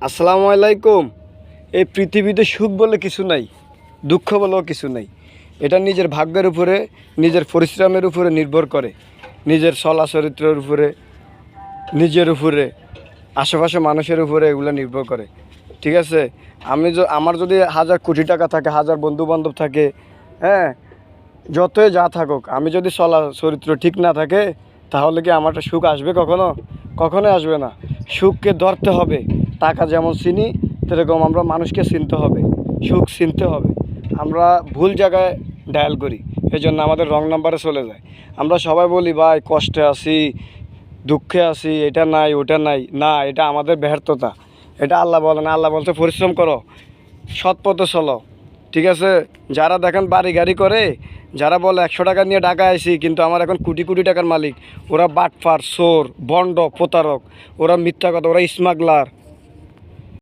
আসসালামু আলাইকুম। এই পৃথিবীতে সুখ বলে কিছু নাই, দুঃখ বলেও কিছু নাই। এটা নিজের ভাগ্যের উপরে, নিজের পরিশ্রমের উপরে নির্ভর করে, নিজের চরিত্রের উপরে, নিজের উপরে, আশেপাশে মানুষের উপরে এগুলো নির্ভর করে। ঠিক আছে, আমার যদি 1000 কোটি টাকা থাকে, 1000 বন্ধু বান্ধব থাকে, হ্যাঁ, যতই যা থাকুক, আমি যদি চরিত্র ঠিক না থাকে, তাহলে কি আমার সুখ আসবে? কখনোই আসবে না। সুখকে ধরতে হবে। টাকা যেমন চিনি, সেরকম আমরা মানুষকে চিনতে হবে, সুখ চিনতে হবে। আমরা ভুল জায়গায় ডায়াল করি, এই জন্য আমাদের রং নাম্বারে চলে যায়। আমরা সবাই বলি ভাই কষ্টে আছি, দুঃখে আছি, এটা নাই ওটা নাই। না, এটা আমাদের ব্যর্থতা। এটা আল্লাহ বলে না, আল্লাহ বলতে পরিশ্রম করো, সৎ পথে চলো। ঠিক আছে, যারা দেখেন বাড়ি গাড়ি করে, যারা বলে 100 টাকা নিয়ে ঢাকা আইছি কিন্তু আমার এখন কোটি কোটি টাকার মালিক, ওরা বাটফার, চোর, বন্ড, প্রতারক, ওরা মিথ্যা কথা, ওরা স্মাগলার,